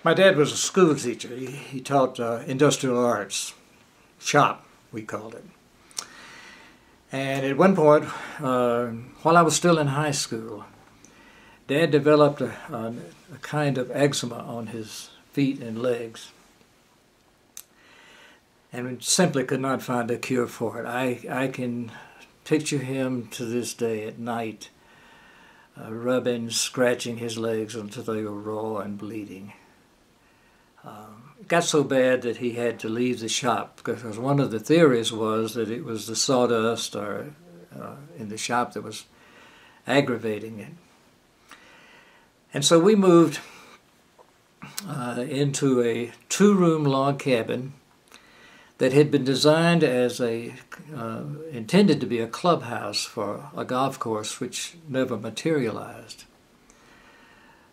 My dad was a school teacher. He taught industrial arts, shop, we called it. And at one point, while I was still in high school, Dad developed a kind of eczema on his feet and legs, and simply could not find a cure for it. I can picture him to this day at night rubbing, scratching his legs until they were raw and bleeding. It got so bad that he had to leave the shop, because one of the theories was that it was the sawdust in the shop that was aggravating it. And so we moved into a two-room log cabin that had been designed as intended to be a clubhouse for a golf course, which never materialized.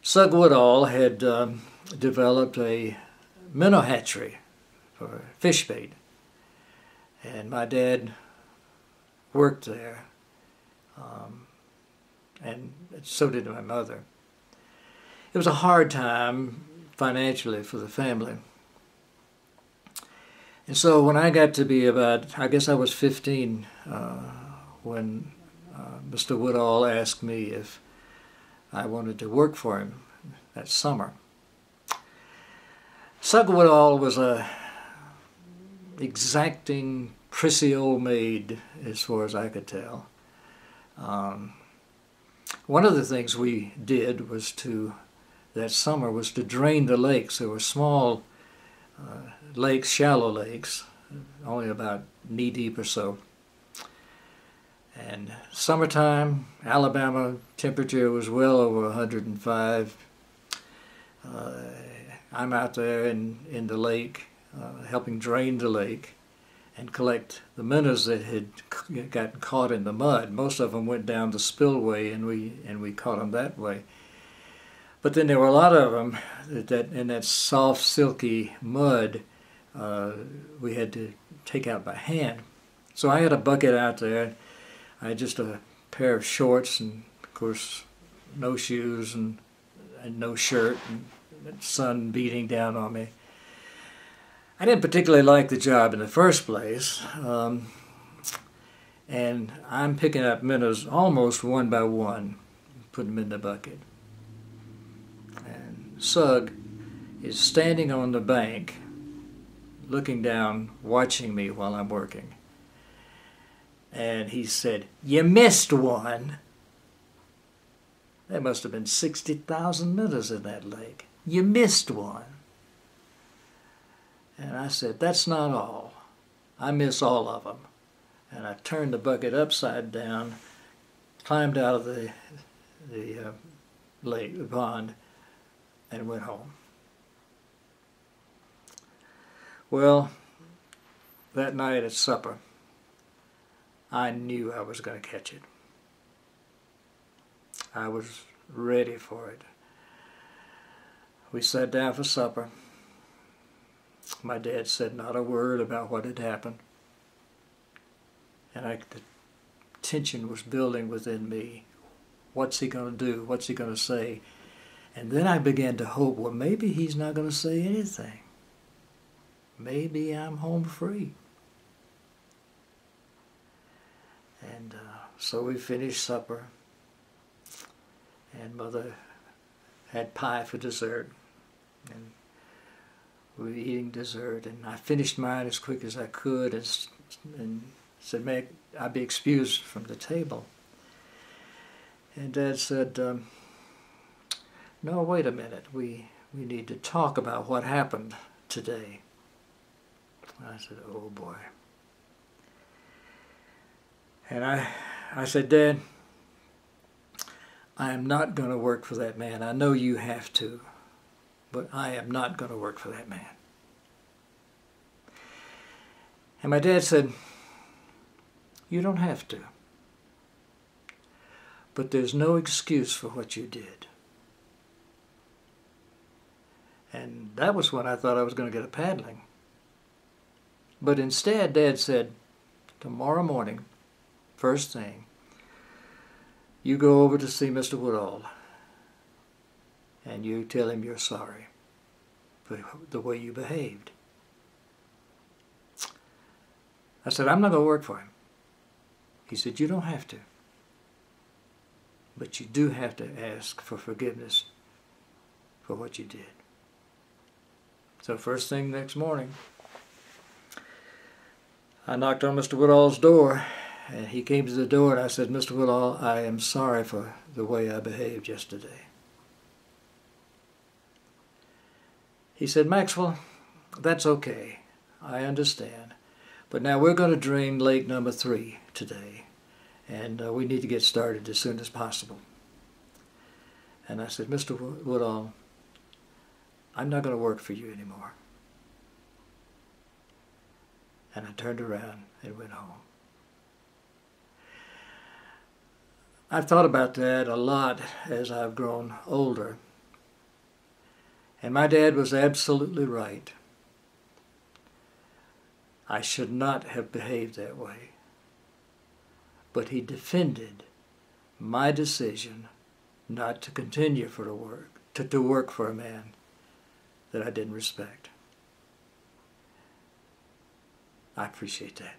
Sug Woodall had developed a minnow hatchery for fish bait, and my dad worked there, and so did my mother. It was a hard time financially for the family. And so when I got to be about, I guess I was 15, when Mr. Woodall asked me if I wanted to work for him that summer. Sug Woodall was a exacting, prissy old maid as far as I could tell. One of the things we did that summer was to drain the lakes. There were small lakes, shallow lakes, only about knee-deep or so. And summertime, Alabama temperature was well over 105. I'm out there in the lake, helping drain the lake and collect the minnows that had gotten caught in the mud. Most of them went down the spillway, and we caught them that way. But then there were a lot of them that in that soft, silky mud we had to take out by hand. So I had a bucket out there. I had just a pair of shorts and, of course, no shoes and no shirt, and the sun beating down on me. I didn't particularly like the job in the first place, and I'm picking up minnows almost one by one, putting them in the bucket. And Sug is standing on the bank, looking down, watching me while I'm working. And he said, "You missed one." There must have been 60,000 minnows in that lake. You missed one. And I said, "That's not all. I miss all of them." And I turned the bucket upside down, climbed out of the lake, the pond, and went home. Well, that night at supper, I knew I was going to catch it. I was ready for it. We sat down for supper. My dad said not a word about what had happened. And the tension was building within me. What's he going to do? What's he going to say? And then I began to hope, well, maybe he's not going to say anything. Maybe I'm home free. And so we finished supper, and Mother had pie for dessert, and we were eating dessert, and I finished mine as quick as I could, and said, "May I be excused from the table?" And Dad said, "No, wait a minute, we need to talk about what happened today." I said, "Oh boy." And I said, "Dad, I am not going to work for that man. I know you have to, but I am not going to work for that man." And my dad said, "You don't have to, but there's no excuse for what you did." And that was when I thought I was going to get a paddling. But instead, Dad said, "Tomorrow morning, first thing, you go over to see Mr. Woodall, and you tell him you're sorry." for the way you behaved. I said, I'm not going to work for him. He said, you don't have to. But you do have to ask for forgiveness for what you did. So first thing next morning, I knocked on Mr. Woodall's door, and he came to the door, and I said, Mr. Woodall, I am sorry for the way I behaved yesterday. He said, Maxwell, that's okay. I understand. But now we're going to drain lake number 3 today, and we need to get started as soon as possible. And I said, Mr. Woodall, I'm not going to work for you anymore. And I turned around and went home. I've thought about that a lot as I've grown older. And my dad was absolutely right. I should not have behaved that way. But he defended my decision not to continue for the work, to work for a man that I didn't respect. I appreciate that.